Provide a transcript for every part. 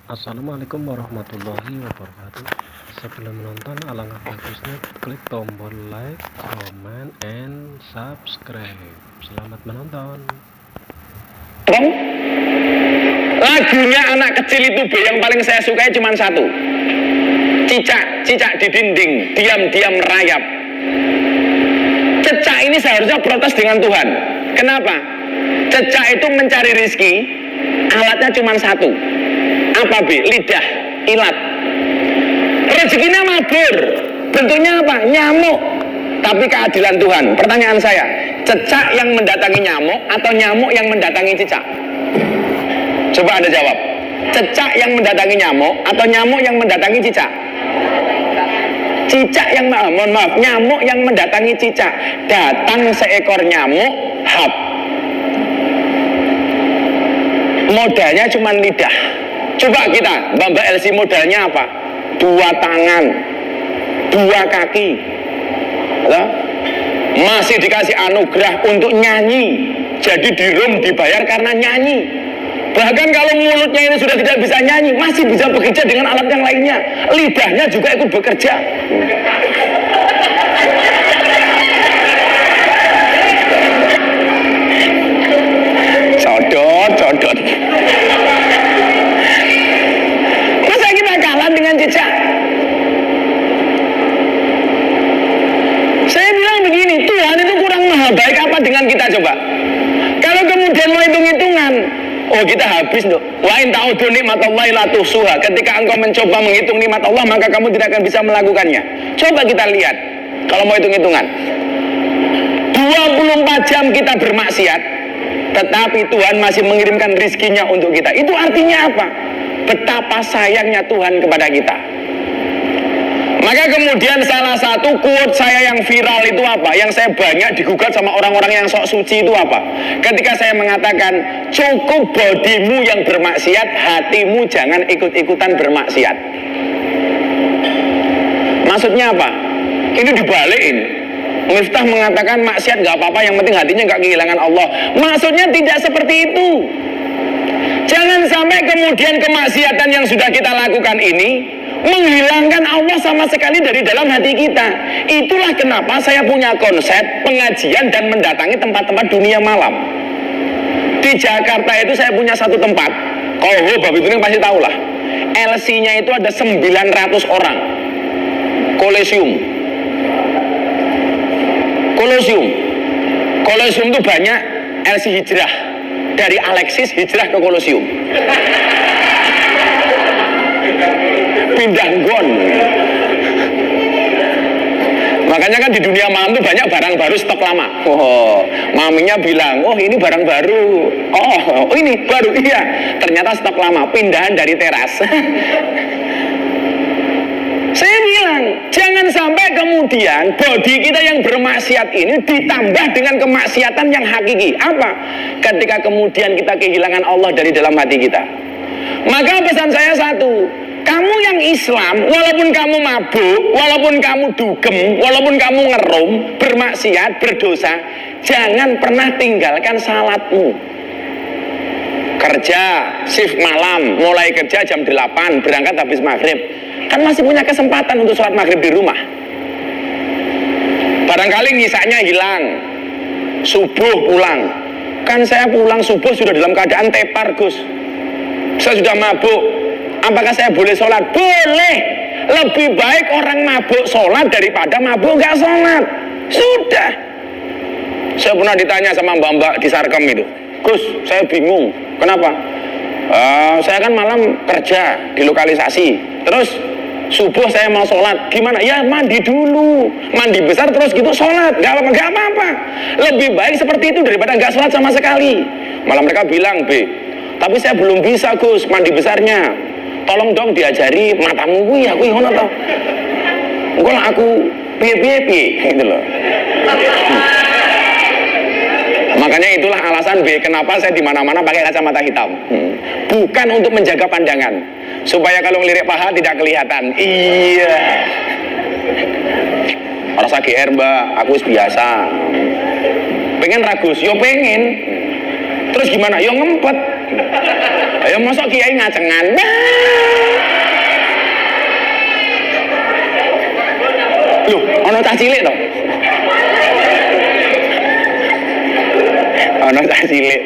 Assalamualaikum warahmatullahi wabarakatuh. Sebelum menonton, alangkah bagusnya klik tombol like, comment, and subscribe. Selamat menonton. Lagunya anak kecil itu B yang paling saya sukai cuma satu. Cicak di dinding, diam-diam merayap. Cecak ini seharusnya protes dengan Tuhan. Kenapa? Cecak itu mencari rizki, alatnya cuma satu. Apa B? Lidah, ilat. Rezekinya mabur. Bentuknya apa? Nyamuk. Tapi keadilan Tuhan. Pertanyaan saya, cecak yang mendatangi nyamuk atau nyamuk yang mendatangi cicak? Coba Anda jawab. Cecak yang mendatangi nyamuk atau nyamuk yang mendatangi cicak? Cicak yang mohon maaf, nyamuk yang mendatangi cicak. Datang seekor nyamuk, hap. Modalnya cuma lidah. Coba kita, Mbak Elsie modalnya apa? 2 tangan, 2 kaki. Masih dikasih anugerah untuk nyanyi. Jadi di room dibayar karena nyanyi. Bahkan kalau mulutnya ini sudah tidak bisa nyanyi, masih bisa bekerja dengan alat yang lainnya. Lidahnya juga ikut bekerja. Codot. Masa kita kalah dengan cicak? Saya bilang begini, Tuhan itu kurang maha baik apa dengan kita coba? Kalau kemudian mau hitung-hitungan, oh kita habis loh. Wa in ta'udu nikmatallahi la tuhsuha. Ketika engkau mencoba menghitung nikmat Allah, maka kamu tidak akan bisa melakukannya. Coba kita lihat kalau mau hitung-hitungan. 24 jam kita bermaksiat, tetapi Tuhan masih mengirimkan rizkinya untuk kita. Itu artinya apa? Betapa sayangnya Tuhan kepada kita. Maka kemudian salah satu quote saya yang viral itu apa? Yang saya banyak digugat sama orang-orang yang sok suci itu apa? Ketika saya mengatakan, cukup bodimu yang bermaksiat, hatimu jangan ikut-ikutan bermaksiat. Maksudnya apa? Ini dibalik ini. Miftah mengatakan maksiat gak apa-apa, yang penting hatinya gak kehilangan Allah. Maksudnya tidak seperti itu. Jangan sampai kemudian kemaksiatan yang sudah kita lakukan ini menghilangkan Allah sama sekali dari dalam hati kita. Itulah kenapa saya punya konsep pengajian dan mendatangi tempat-tempat dunia malam. Di Jakarta itu saya punya satu tempat. Kalau Bapak Ibu pasti tahu lah. LC-nya itu ada 900 orang. Kolosium itu banyak LC hijrah. Dari Alexis hijrah ke Kolosium. Pindah gon. Makanya kan di dunia malam itu banyak barang baru stok lama. Oh, maminya bilang, oh ini barang baru. Oh ini baru, iya. Ternyata stok lama, pindahan dari teras. Saya bilang, jangan sampai kemudian bodi kita yang bermaksiat ini ditambah dengan kemaksiatan yang hakiki. Apa? Ketika kemudian kita kehilangan Allah dari dalam hati kita. Maka pesan saya satu, kamu yang Islam, walaupun kamu mabuk, walaupun kamu dugem, walaupun kamu ngerum, bermaksiat, berdosa, jangan pernah tinggalkan salatmu. Kerja, shift malam, mulai kerja jam 8, berangkat habis maghrib. Kan masih punya kesempatan untuk sholat maghrib di rumah. Barangkali ngisanya hilang, subuh pulang. Kan saya pulang subuh sudah dalam keadaan tepar, Gus. Saya sudah mabuk. Apakah saya boleh sholat? Boleh. Lebih baik orang mabuk sholat daripada mabuk gak sholat. Sudah. Saya pernah ditanya sama mbak-mbak di Sarkem itu, Gus, saya bingung. Kenapa? Saya kan malam kerja di lokalisasi. Terus subuh saya mau sholat, gimana? Ya mandi dulu, mandi besar terus gitu sholat, gak apa-apa. Lebih baik seperti itu daripada gak sholat sama sekali. Malah mereka bilang, tapi saya belum bisa Gus mandi besarnya. Tolong dong diajari matamu gue, aku ngono toh. Engko lah aku piye gitu loh. Makanya itulah alasan kenapa saya di mana-mana pakai kacamata hitam. Bukan untuk menjaga pandangan, supaya kalau ngelirik paha tidak kelihatan. Iya. Rasa GR mbak, aku biasa. Pengen ragus, yo pengen. Terus gimana? Yo ngempet. Ayo masuk kiai ngacengan. Ono cah cilik to. Ono cah cilik.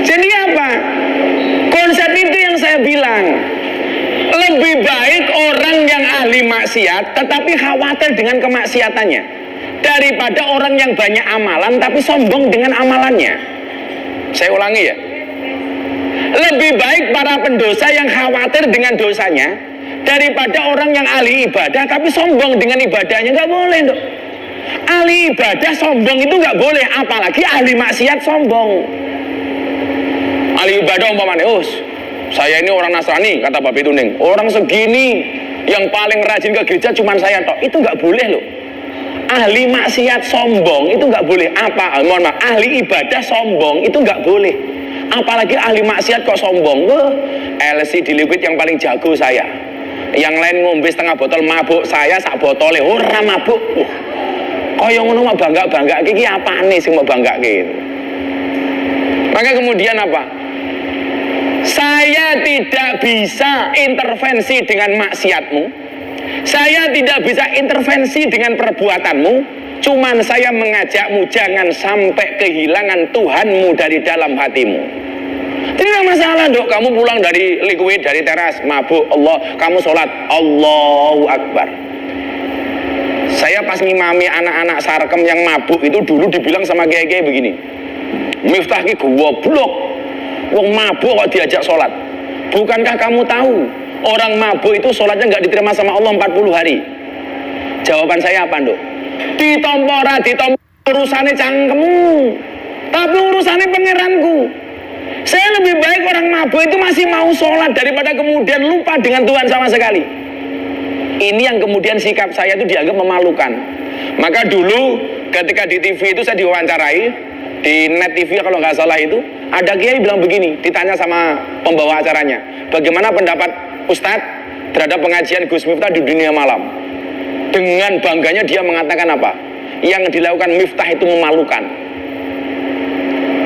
Jadi apa? Konsep itu yang saya bilang. Lebih baik orang yang ahli maksiat tetapi khawatir dengan kemaksiatannya daripada orang yang banyak amalan tapi sombong dengan amalannya. Saya ulangi ya. Lebih baik para pendosa yang khawatir dengan dosanya daripada orang yang ahli ibadah tapi sombong dengan ibadahnya. Nggak boleh dong. Ahli ibadah sombong itu nggak boleh, apalagi ahli maksiat sombong. Ahli ibadah umpamanya, saya ini orang Nasrani, kata Bapak Tuning. Orang segini yang paling rajin ke gereja cuma saya toh. Itu nggak boleh loh. Ahli maksiat sombong itu nggak boleh. Mohon maaf, ahli ibadah sombong itu nggak boleh. Apalagi ahli maksiat kok sombong. LC di liquid yang paling jago saya. Yang lain ngombe setengah botol mabuk, saya sak botole ora mabuk. Kaya ngono mah bangga-bangga iki apane sing mau banggake. Maka kemudian apa? Saya tidak bisa intervensi dengan maksiatmu. Saya tidak bisa intervensi dengan perbuatanmu. Cuman saya mengajakmu jangan sampai kehilangan Tuhanmu dari dalam hatimu. Tidak masalah dok, kamu pulang dari liquid, dari teras, mabuk, Allah, kamu sholat, Allahu Akbar. Saya pas ngimami anak-anak sarkem yang mabuk itu dulu dibilang sama kiai-kiai begini, Miftah ki goblok. Wong mabuk kok diajak sholat. Bukankah kamu tahu orang mabuk itu sholatnya nggak diterima sama Allah 40 hari? Jawaban saya apa dok? Ditompo urusannya cangkemmu, tapi urusannya pangeranku. Saya lebih baik orang mabuk itu masih mau sholat daripada kemudian lupa dengan Tuhan sama sekali. Ini yang kemudian sikap saya itu dianggap memalukan. Maka dulu ketika di TV itu saya diwawancarai di Net TV kalau nggak salah itu, ada kiai bilang begini, ditanya sama pembawa acaranya, bagaimana pendapat Ustadz terhadap pengajian Gus Miftah di dunia malam? Dengan bangganya dia mengatakan apa? Yang dilakukan Miftah itu memalukan.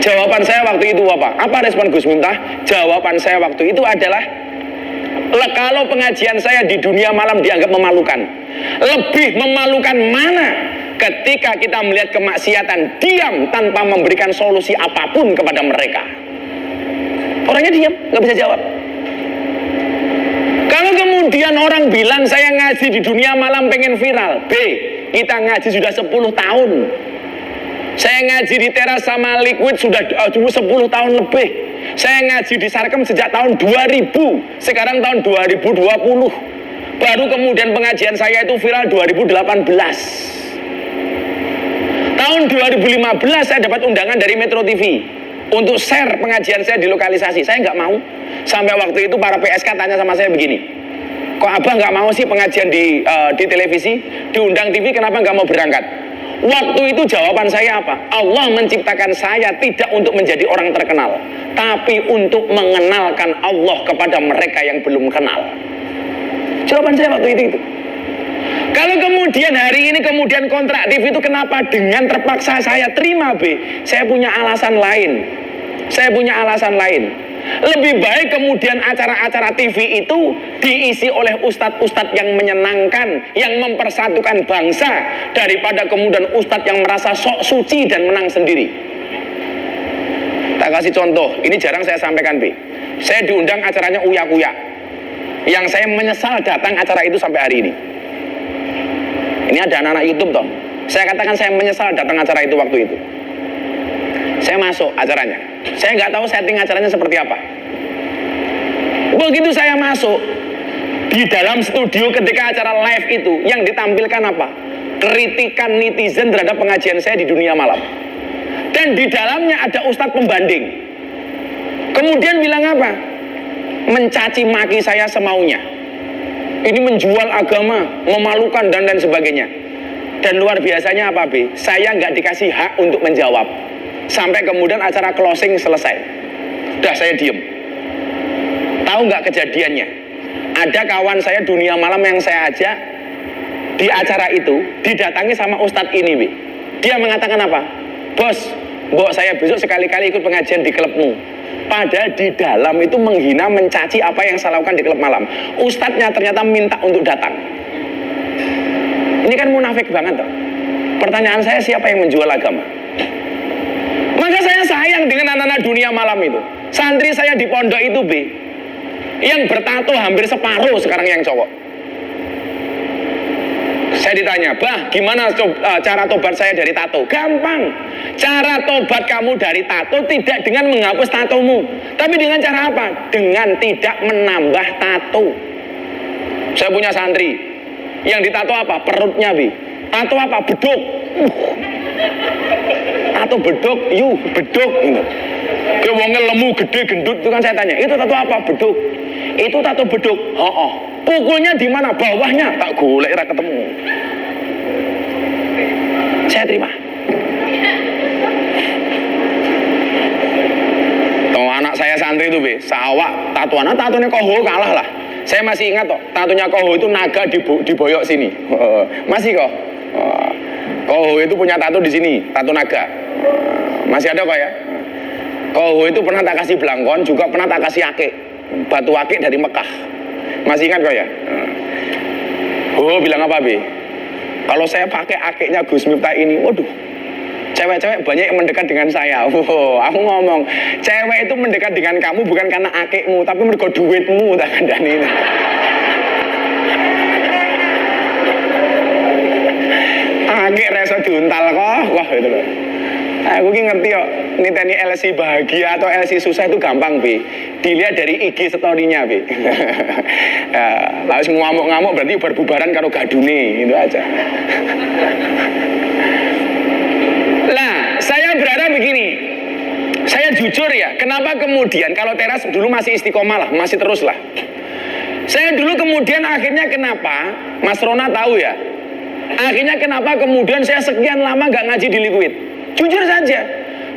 Jawaban saya waktu itu apa? Apa respon Gus Miftah? Jawaban saya waktu itu adalah, kalau pengajian saya di dunia malam dianggap memalukan, lebih memalukan mana ketika kita melihat kemaksiatan diam tanpa memberikan solusi apapun kepada mereka. Orangnya diam, nggak bisa jawab. Kalau kemudian orang bilang saya ngaji di dunia malam pengen viral, kita ngaji sudah 10 tahun. Saya ngaji di teras sama liquid sudah 10 tahun lebih. Saya ngaji di Sarkem sejak tahun 2000, sekarang tahun 2020. Baru kemudian pengajian saya itu viral 2018. Tahun 2015 saya dapat undangan dari Metro TV untuk share pengajian saya di lokalisasi. Saya nggak mau. Sampai waktu itu para PSK tanya sama saya begini, kok abah nggak mau sih pengajian di televisi, diundang TV, kenapa nggak mau berangkat? Waktu itu jawaban saya apa? Allah menciptakan saya tidak untuk menjadi orang terkenal, tapi untuk mengenalkan Allah kepada mereka yang belum kenal. Jawaban saya waktu itu. Kalau kemudian hari ini kemudian kontrak TV itu kenapa dengan terpaksa saya terima saya punya alasan lain. Saya punya alasan lain. Lebih baik kemudian acara-acara TV itu diisi oleh ustadz-ustadz yang menyenangkan, yang mempersatukan bangsa, daripada kemudian ustadz yang merasa sok suci dan menang sendiri. Tak kasih contoh, ini jarang saya sampaikan saya diundang acaranya Uya Kuya, yang saya menyesal datang acara itu sampai hari ini. Ini ada anak-anak YouTube toh. Saya katakan saya menyesal datang acara itu waktu itu. Saya masuk acaranya. Saya nggak tahu setting acaranya seperti apa. Begitu saya masuk di dalam studio ketika acara live itu, yang ditampilkan apa? Kritikan netizen terhadap pengajian saya di dunia malam. Dan di dalamnya ada ustadz pembanding. Kemudian bilang apa? Mencaci maki saya semaunya. Ini menjual agama, memalukan dan lain sebagainya. Dan luar biasanya apa saya nggak dikasih hak untuk menjawab. Sampai kemudian acara closing selesai. Udah saya diem. Tahu nggak kejadiannya? Ada kawan saya dunia malam yang saya ajak di acara itu, didatangi sama ustadz ini Dia mengatakan apa? Bos, mbok saya besok sekali-kali ikut pengajian di klubmu. Padahal di dalam itu menghina, mencaci apa yang saya lakukan di klub malam. Ustadznya ternyata minta untuk datang. Ini kan munafik banget toh. Pertanyaan saya, siapa yang menjual agama? Maka saya sayang dengan anak-anak dunia malam itu. Santri saya di pondok itu B, yang bertato hampir separuh sekarang yang cowok. Saya ditanya, "Bah, gimana cara tobat saya dari tato?" Gampang. Cara tobat kamu dari tato tidak dengan menghapus tatomu, tapi dengan cara apa? Dengan tidak menambah tato. Saya punya santri yang ditato apa? Perutnya, Bi. Tato apa? Beduk. Tato beduk, beduk gitu. Ke wonge lemu gede gendut itu kan saya tanya, "Itu tato apa?" Beduk. "Itu tato beduk." Oh. Pukulnya di mana? Bawahnya. Tak golek ra ketemu. Saya terima. Tuh anak saya santri itu, Be, sawak tatoannya tatonya Koho kalah lah. Saya masih ingat toh, tatonya Koho itu naga diboyok sini. Masih kok. Koho itu punya tato di sini, tato naga. Masih ada kok ya. Koho itu pernah tak kasih belangkon, juga pernah tak kasih akik, batu akik dari Mekah. Masih ingat kok ya? Oh, bilang apa, Be? Kalau saya pakai akiknya Gus Miftah ini, waduh, cewek-cewek banyak yang mendekat dengan saya. Aku ngomong, cewek itu mendekat dengan kamu bukan karena akikmu, tapi mergo duitmu, tak kandani. Akik reso diuntal kok, wah itu loh. Aku ki ngerti kok, niteni LC bahagia atau LC susah itu gampang, Bi. Dilihat dari IG story-nya, Bi. Lalu ngamuk-ngamuk berarti berbubaran karo gadune, itu aja. Nah, saya berharap begini. Saya jujur ya, kenapa kemudian kalau teras dulu masih istiqomah lah, masih terus lah. Saya dulu kemudian akhirnya kenapa, Mas Rona tahu ya, akhirnya kenapa kemudian saya sekian lama gak ngaji di Liquid. Jujur saja,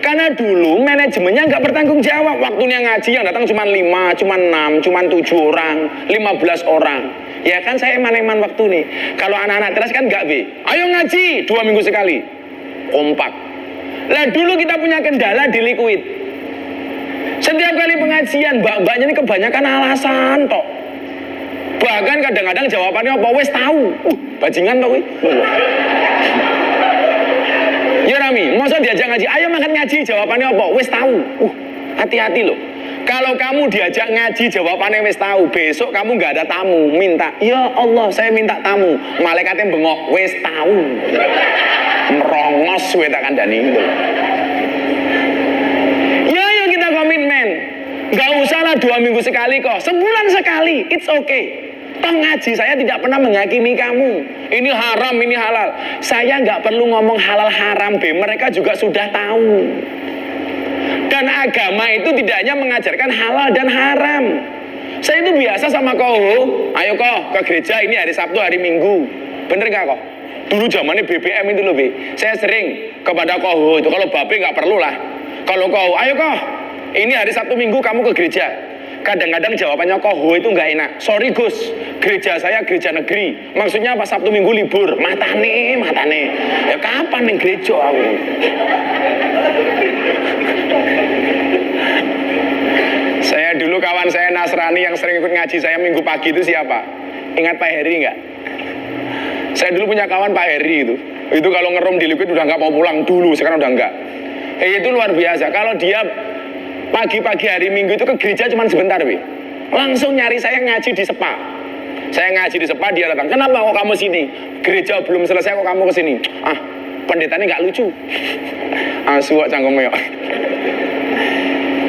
karena dulu manajemennya nggak bertanggung jawab. Waktunya ngaji yang datang cuma 5, cuma 6, cuma 7 orang, 15 orang. Ya kan saya eman-eman waktu nih. Kalau anak-anak teras kan nggak, Be. Ayo ngaji 2 minggu sekali. Kompak. Lah dulu kita punya kendala di Liquid. Setiap kali pengajian, mbak-mbaknya ini kebanyakan alasan tok. Bahkan kadang-kadang jawabannya apa? Wes tahu. Bajingan tok kuwi. Ya Rami, masa diajak ngaji, ayo makan ngaji, jawabannya apa? Wes tahu. Hati-hati loh. Kalau kamu diajak ngaji, jawabannya wes tahu. Besok kamu nggak ada tamu, minta, ya Allah, saya minta tamu. Malaikatnya bengok, wes tahu. Merongos, we tak kandani itu. Ya, ayo kita komitmen. Nggak usah lah 2 minggu sekali kok, sebulan sekali, it's okay. Toh ngaji saya tidak pernah menghakimi kamu. Ini haram, ini halal. Saya nggak perlu ngomong halal haram, Be. Mereka juga sudah tahu. Dan agama itu tidak hanya mengajarkan halal dan haram. Saya itu biasa sama Koho. Ayo kok ke gereja ini hari Sabtu, hari Minggu. Bener nggak kok? Dulu zamannya BBM itu loh, Be. Saya sering kepada Koho itu. Kalau Babe nggak perlu lah. Kalau Koho, ayo kok. Ini hari Sabtu Minggu kamu ke gereja. Kadang-kadang jawabannya Koho itu nggak enak. Sorry Gus, gereja saya gereja negeri. Maksudnya pas Sabtu Minggu libur. Matane. Ya kapan nih gereja aku? Saya dulu kawan saya Nasrani yang sering ikut ngaji saya minggu pagi itu siapa? Ingat Pak Heri nggak? Saya dulu punya kawan Pak Heri itu. Itu kalau ngerum di Liquid udah nggak mau pulang dulu, sekarang udah nggak. Itu luar biasa. Kalau dia pagi-pagi hari Minggu itu ke gereja cuma sebentar, Be. Langsung nyari saya ngaji di Sepa. Saya ngaji di Sepa, dia datang. Kenapa kok kamu sini? Gereja belum selesai kok kamu kesini? Pendetanya nggak lucu. Suwak canggung meyok.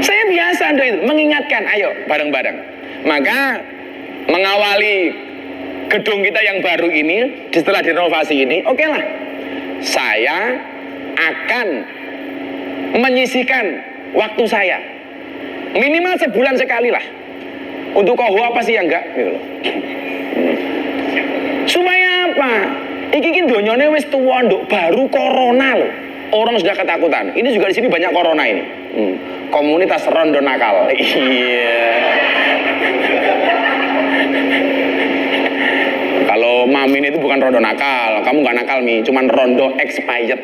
Saya biasa itu mengingatkan, ayo bareng-bareng. Maka mengawali gedung kita yang baru ini, setelah direnovasi ini, oke lah. Saya akan menyisihkan waktu saya minimal sebulan sekali lah untuk Koho apa sih yang enggak gitu loh. Supaya apa? Iki kan donyone wis tuwa nduk, baru corona loh. Orang sudah ketakutan. Ini juga di sini banyak corona ini. Komunitas rondo nakal. Iya. Kalau Mamin itu bukan rondo nakal, kamu nggak nakal Mi, cuman rondo expired.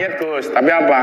menit Gus, tapi apa?